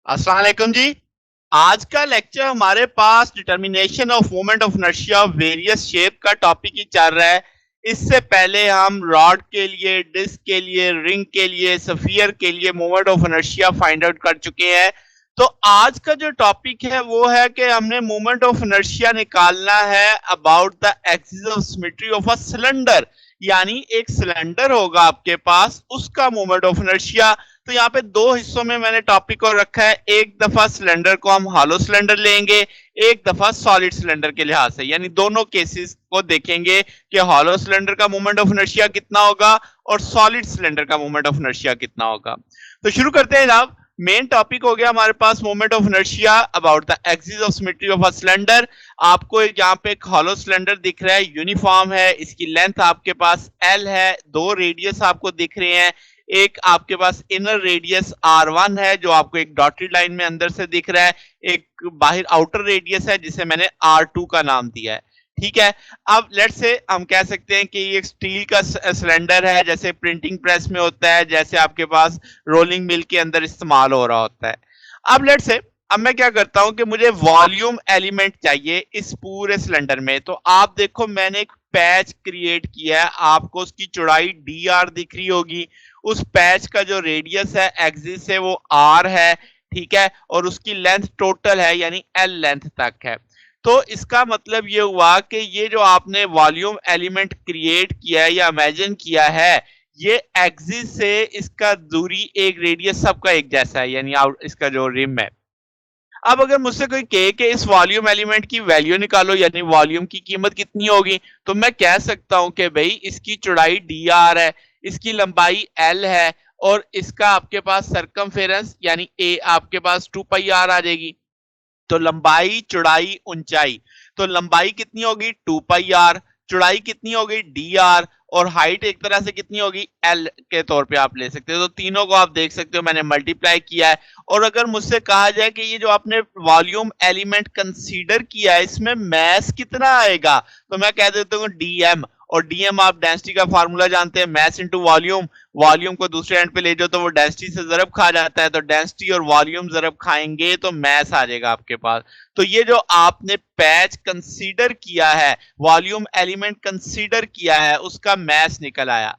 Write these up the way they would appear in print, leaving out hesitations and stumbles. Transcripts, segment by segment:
अस्सलाम वालेकुम जी। आज का लेक्चर हमारे पास determination of moment of inertia various shape का टॉपिक ही चल रहा है। इससे पहले हम रॉड के लिए, डिस्क के लिए, रिंग के लिए, स्फीयर के लिए moment of inertia find out कर चुके हैं। तो आज का जो टॉपिक है वो है कि हमने मोमेंट ऑफ इनर्शिया निकालना है about the axis of symmetry of a cylinder. यानी एक सिलेंडर होगा आपके पास, उसका मोमेंट ऑफ इनर्शिया। तो यहाँ पे दो हिस्सों में मैंने टॉपिक को रखा है। एक दफा सिलेंडर को हम हॉलो सिलेंडर लेंगे, एक दफा सॉलिड सिलेंडर के लिहाज से, यानी दोनों केसेस को देखेंगे कि हॉलो सिलेंडर का मोमेंट ऑफ इनर्शिया कितना होगा और सॉलिड सिलेंडर का मोमेंट ऑफ इनर्शिया कितना होगा। तो शुरू करते हैं जनाब। मेन टॉपिक हो गया हमारे पास moment of inertia about the axis of symmetry of a cylinder. आपको यहाँ पे एक हॉलो सिलेंडर दिख रहा है, यूनिफॉर्म है, इसकी लेंथ आपके पास एल है, दो रेडियस आपको दिख रहे हैं। एक आपके पास इनर रेडियस R1 है जो आपको एक डॉटेड लाइन में अंदर से दिख रहा है, एक बाहर आउटर रेडियस है जिसे मैंने R2 का नाम दिया है। ठीक है। अब लेट्स से हम कह सकते हैं कि ये एक स्टील का सिलेंडर है, जैसे प्रिंटिंग प्रेस में होता है, जैसे आपके पास रोलिंग मिल के अंदर इस्तेमाल हो रहा होता है। अब लेट्स से अब मैं क्या करता हूं कि मुझे वॉल्यूम एलिमेंट चाहिए इस पूरे सिलेंडर में। तो आप देखो मैंने एक पैच क्रिएट किया है, आपको उसकी चौड़ाई dr दिख रही होगी। उस पैच का जो रेडियस है एक्सिस से वो r है, ठीक है, और उसकी लेंथ टोटल है यानी l लेंथ तक है। तो इसका मतलब ये हुआ कि ये जो आपने वॉल्यूम एलिमेंट क्रिएट किया है या इमेजिन किया है, ये एक्सिस से इसका दूरी एक रेडियस सबका एक जैसा है, यानी इसका जो रिम है। अब अगर मुझसे कोई कहे कि इस वॉल्यूम एलिमेंट की वैल्यू निकालो यानी वॉल्यूम की कीमत कितनी होगी, तो मैं कह सकता हूं कि भाई इसकी चौड़ाई dr है, इसकी लंबाई l है, और इसका आपके पास सरकमफेरेंस यानी a आपके पास 2 पाई r आ जाएगी। तो लंबाई, चौड़ाई, ऊंचाई, तो लंबाई कितनी होगी 2 पाई r, चौड़ाई कितनी होगी dr, और हाइट एक तरह से कितनी होगी l के तौर पे आप ले सकते हो। तो तीनों को आप देख सकते हो मैंने मल्टीप्लाई किया है। और अगर मुझसे कहा जाए कि ये जो आपने वॉल्यूम एलिमेंट कंसीडर किया है इसमें मैस कितना आएगा, तो मैं कह देता हूँ dm। और dm आप डेंसिटी का फार्मूला जानते हैं, मैस इनटू वॉल्यूम। वॉल्यूम को दूसरे एंड पे ले जाओ तो वो डेंसिटी से ज़रब खा जाता है, तो डेंसिटी और वॉल्यूम ज़रब खाएंगे तो मैस आ जाएगा आपके पास। तो ये जो आपने पैच कंसीडर किया है, वॉल्यूम एलिमेंट कंसीडर किया है, उसका मैस निकल आया।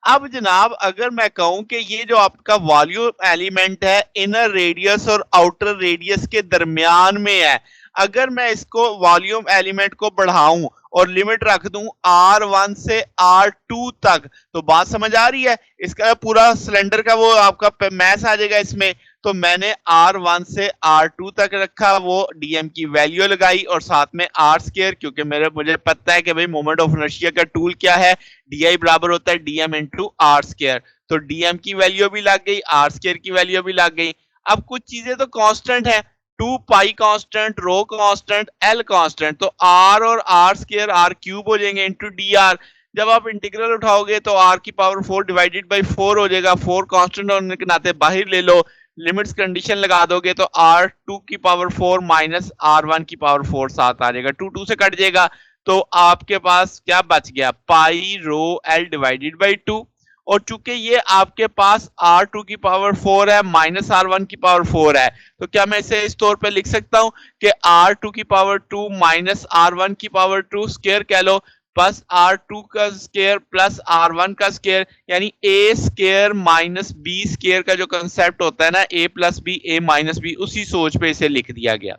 अब जनाब अगर मैं कहूं कि ये जो आपका वॉल्यूम एलिमेंट है इनर रेडियस और आउटर रेडियस के दरमियान में है, अगर मैं इसको वॉल्यूम एलिमेंट को बढ़ाऊं और लिमिट रख दूं R1 से R2 तक, तो बात समझ आ रही है। इसका पूरा सिलेंडर का वो आपका मैस आ जाएगा इसमें। तो मैंने R1 से R2 तक रखा, वो dm की वैल्यू लगाई, और साथ में r स्क्वायर, क्योंकि मुझे पता है कि भाई मोमेंट ऑफ इनर्शिया का टूल क्या है, di बराबर होता है dm इंटू आर स्क्वायर। तो dm की वैल्यू भी लग गई, r स्क्वायर की वैल्यू भी लग गई। अब कुछ चीजें तो कांस्टेंट है, 2 पाई कांस्टेंट, रो कांस्टेंट, एल कांस्टेंट, तो r और r स्क्वायर r क्यूब हो जाएंगे इंटू dr। जब आप इंटीग्रल उठाओगे तो r की पावर 4 डिवाइडेड बाई 4 हो जाएगा, 4 कांस्टेंट होने के नाते बाहर ले लो, लिमिट्स कंडीशन लगा दोगे तो r2 की पावर 4 माइनस r1 की पावर 4 साथ आ जाएगा, 2 2 से कट जाएगा। तो आपके पास क्या बच गया, पाई रो एल डिवाइडेड बाई 2। और चूंकि ये आपके पास R2 की पावर 4 है माइनस R1 की पावर 4 है, तो क्या मैं इसे इस तौर पे लिख सकता हूं कि R2 की पावर 2 माइनस R1 की पावर 2 स्क्वायर कह लो, प्लस R2 का स्क्वायर प्लस R1 का स्क्वायर, यानी A square minus B square का जो कंसेप्ट होता है ना, A plus B A minus B, उसी सोच पे इसे लिख दिया गया।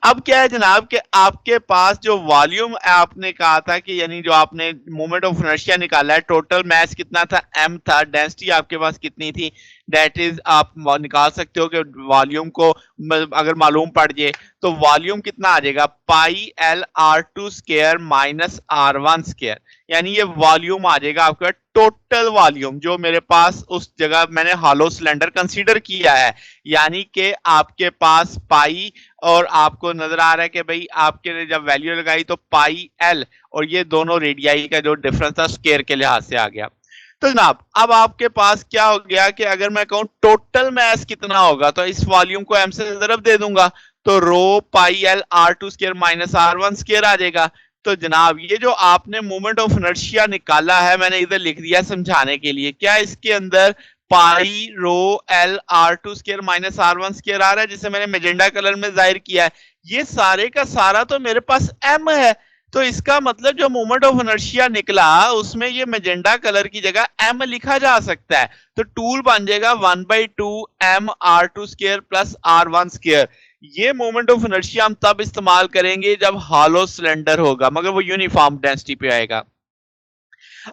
अब क्या है जनाब कि आपके पास जो वॉल्यूम आपने कहा था कि यानी जो आपने मोमेंट ऑफ इनर्शिया निकाला है, टोटल मैस कितना था, m था, डेंसिटी आपके पास कितनी थी, दैट इज आप निकाल सकते हो कि वॉल्यूम को अगर मालूम पड़ जाए तो वॉल्यूम कितना आ जाएगा, पाई L R2 square minus R1 square, यानी ये वॉल्यूम आ जाएगा आपका टोटल वॉल्यूम जो मेरे पास उस जगह मैंने हॉलो सिलेंडर कंसीडर किया है। यानी कि आपके पास पाई, और आपको नजर आ रहा है कि भाई आपके जब वैल्यू लगाई तो पाई एल, और ये दोनों रेडियाई का जो डिफरेंस था स्क्वायर के लिहाज से आ गया। तो जनाब अब आपके पास क्या हो गया कि अगर मैं कहूं टोटल मैस कितना होगा, तो इस वॉल्यूम को एम से जरब दे दूंगा, तो rho pi L R2 square minus R1 square आ जाएगा। तो जनाब ये जो आपने मोमेंट ऑफ इनर्शिया निकाला है, मैंने इधर लिख दिया समझाने के लिए, क्या इसके अंदर pi rho L R2 square minus R1 square आ रहा है, जिसे मैंने मैजेंडा कलर में जाहिर किया है। ये सारे का सारा तो मेरे पास m है, तो इसका मतलब जो मोमेंट ऑफ इनर्शिया निकला उसमें ये मैजेंडा कलर की जगह m लिखा जा सकता है। तो टूल बन जाएगा 1/2 m R2 square plus R1 square. ये मोमेंट ऑफ इनर्शिया हम तब इस्तेमाल करेंगे जब हॉलो सिलेंडर होगा, मगर वो यूनिफॉर्म डेंसिटी पे आएगा।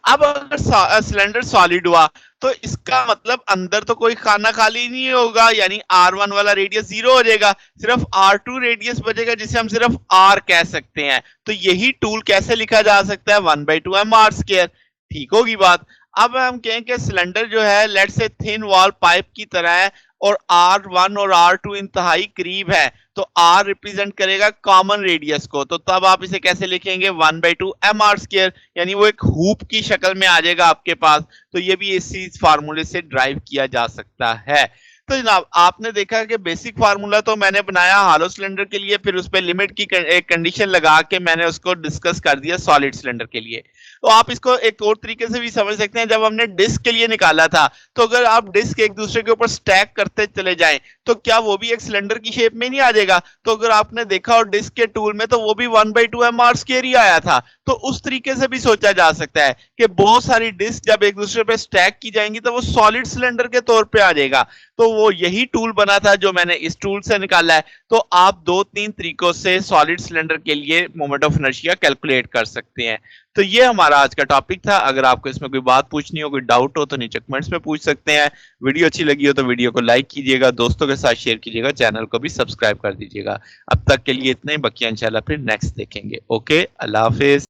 अब अगर सिलेंडर सॉलिड हुआ तो इसका मतलब अंदर तो कोई खाना खाली नहीं होगा, यानी R1 वाला रेडियस 0 हो जाएगा, सिर्फ R2 रेडियस बचेगा जिसे हम सिर्फ R कह सकते हैं। तो यही टूल कैसे लिखा जा सकता है 1/2 mr स्क्वायर। ठीक होगी बात। अब हम कहें कि सिलेंडर जो है लेट से थिन वॉल पाइप की तरह है और R1 और R2 इंतहाई करीब है, तो R रिप्रेजेंट करेगा कॉमन रेडियस को, तो तब आप इसे कैसे लिखेंगे 1/2 mr स्क्वायर, यानी वो एक हूप की शक्ल में आ जाएगा आपके पास। तो ये भी इसी फार्मूले से ड्राइव किया जा सकता है। तो जनाब आपने देखा कि बेसिक फार्मूला तो मैंने बनाया हॉलो सिलेंडर के लिए, फिर उस पर लिमिट की एक कंडीशन लगा के मैंने उसको डिस्कस कर दिया सॉलिड सिलेंडर के लिए। तो आप इसको एक और तरीके से भी समझ सकते हैं, जब हमने डिस्क के लिए निकाला था, तो अगर आप डिस्क एक दूसरे के ऊपर स्टैक करते चले जाएं तो क्या वो भी एक सिलेंडर की शेप में नहीं आ जाएगा? तो अगर आपने देखा और डिस्क के टूल में तो वो भी 1/2 mr स्क्वायर ही आया था। तो उस तरीके से भी सोचा जा सकता है कि बहुत सारी डिस्क जब एक दूसरे पे स्टैक की जाएंगी तो वो सॉलिड सिलेंडर के तौर पे आ जाएगा। तो वो यही टूल बना था जो मैंने इस टूल से निकाला है। तो आप 2-3 तरीकों से सॉलिड सिलेंडर के लिए मोमेंट ऑफ इनर्शिया कैलकुलेट कर सकते हैं। तो ये हमारा आज का टॉपिक था। अगर आपको इसमें कोई बात पूछनी हो, कोई डाउट हो तो नीचे कमेंट्स में पूछ सकते हैं। वीडियो अच्छी लगी हो तो वीडियो को लाइक कीजिएगा, दोस्तों के साथ शेयर कीजिएगा, चैनल को भी सब्सक्राइब कर दीजिएगा। अब तक के लिए इतना ही, बाकी इंशाल्लाह फिर नेक्स्ट देखेंगे। ओके, अल्लाह हाफिज।